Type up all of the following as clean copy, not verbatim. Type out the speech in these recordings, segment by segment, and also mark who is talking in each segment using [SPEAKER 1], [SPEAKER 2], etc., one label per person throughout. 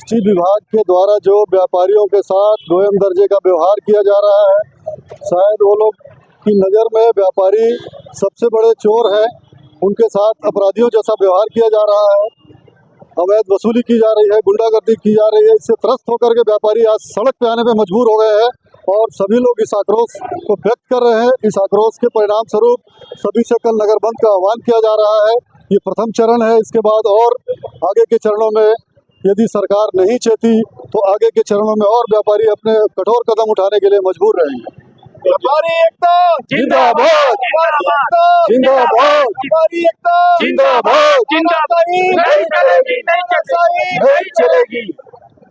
[SPEAKER 1] GST विभाग के द्वारा जो व्यापारियों के साथ गोयम दर्जे का व्यवहार किया जा रहा है, शायद वो लोग की नज़र में व्यापारी सबसे बड़े चोर हैं, उनके साथ अपराधियों जैसा व्यवहार किया जा रहा है, अवैध वसूली की जा रही है, गुंडागर्दी की जा रही है। इससे त्रस्त होकर के व्यापारी आज सड़क पे आने पे मजबूर हो गए हैं और सभी लोग इस आक्रोश को व्यक्त कर रहे हैं। इस आक्रोश के परिणाम स्वरूप सभी से कल नगर बंद का आह्वान किया जा रहा है। ये प्रथम चरण है। इसके बाद और आगे के चरणों में यदि सरकार नहीं चाहती तो आगे के चरणों में और व्यापारी अपने कठोर कदम उठाने के लिए मजबूर रहेंगे।
[SPEAKER 2] व्यापारी एकता
[SPEAKER 1] जिंदाबाद, जिंदाबाद,
[SPEAKER 2] व्यापारी एकता
[SPEAKER 1] जिंदाबाद,
[SPEAKER 2] नहीं चलेगी,
[SPEAKER 1] नहीं चलेगी।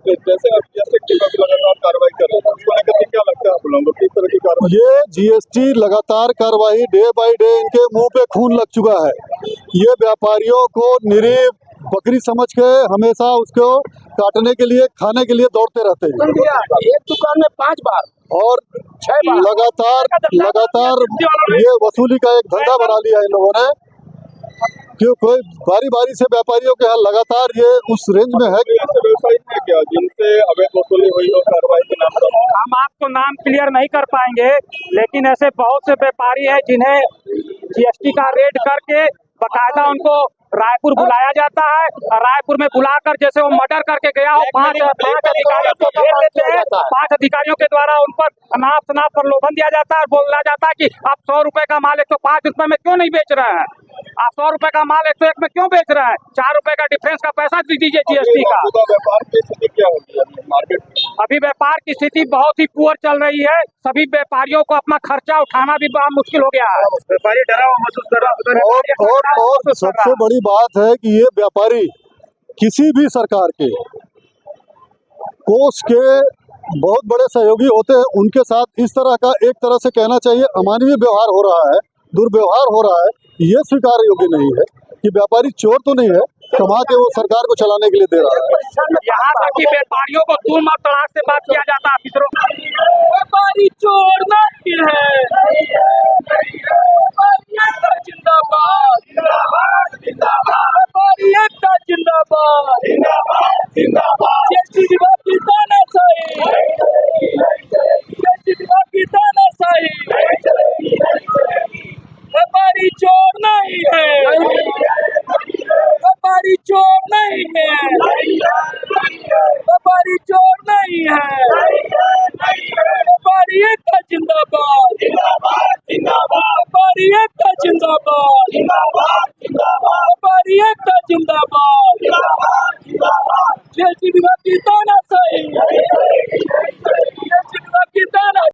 [SPEAKER 2] जैसे आप जीएसटी पर लगातार कार्रवाई कर रहे हैं, उसको लेकर के क्या लगता है आप लोगों को, किस तरह की कार्रवाई?
[SPEAKER 1] ये जीएसटी लगातार कार्रवाई डे बाय डे इनके मुंह पे खून लग चुका है। ये व्यापारियों को निरीह बकरी समझ के हमेशा उसको काटने के लिए, खाने के लिए दौड़ते रहते हैं।
[SPEAKER 2] एक दुकान में 5 बार
[SPEAKER 1] और
[SPEAKER 2] 6 बार
[SPEAKER 1] लगातार ये वसूली का एक धंधा बना लिया है इन लोगों ने। क्यों कोई बारी बारी से व्यापारियों के यहाँ लगातार ये उस रेंज में है।
[SPEAKER 2] व्यवसायी है क्या जिनसे अवैध वसूली हुई और कार्रवाई के नाम पर?
[SPEAKER 3] हम आपको नाम क्लियर नहीं कर पाएंगे, लेकिन ऐसे बहुत से व्यापारी हैं जिन्हें जीएसटी का रेड करके बकायदा उनको रायपुर बुलाया जाता है और रायपुर में बुलाकर जैसे वो मर्डर करके गया हो, 5 अधिकारियों को भेज देते हैं। 5 अधिकारियों के द्वारा उन पर अनाप शनाप प्रलोभन दिया जाता है और बोला जाता है कि आप 100 रुपए का माल 105 रुपए में क्यों नहीं बेच रहे हैं, आप 100 रुपए का माल 101 में क्यों बेच रहे हैं, 4 रुपए का डिफरेंस का पैसा दे दीजिए जीएसटी का।
[SPEAKER 2] व्यापार की स्थिति क्या होगी मार्केट में?
[SPEAKER 3] अभी व्यापार की स्थिति बहुत ही पुअर चल रही है। सभी व्यापारियों को अपना खर्चा उठाना भी बहुत मुश्किल हो गया है।
[SPEAKER 2] व्यापारी डरा हुआ महसूस कर रहा है।
[SPEAKER 1] और सबसे बड़ी बात है कि ये व्यापारी किसी भी सरकार के कोष के बहुत बड़े सहयोगी होते हैं। उनके साथ इस तरह का एक तरह से कहना चाहिए अमानवीय व्यवहार हो रहा है, दुर्व्यवहार हो रहा है। ये स्वीकार योग्य नहीं है कि व्यापारी चोर तो नहीं है, कमा के वो सरकार को चलाने के लिए दे रहा है।
[SPEAKER 3] यहाँ तक कि व्यापारियों को तूल और तड़ाक से बात किया जाता है। व्यापारी चोर नहीं है। जिंदाबाद, व्यापारी एकता जिंदाबाद, जीएसटी विभाग की तानाशाही, जीएसटी विभाग की तानाशाही। व्यापारी चोर नहीं है, व्यापारी चोर नहीं है, व्यापारी चोर नहीं है। व्यापारी एकता जिंदाबाद, व्यापारी एकता जिंदाबाद, व्यापारी एकता जिंदाबाद, जीएसटी विभाग की तानाशाही।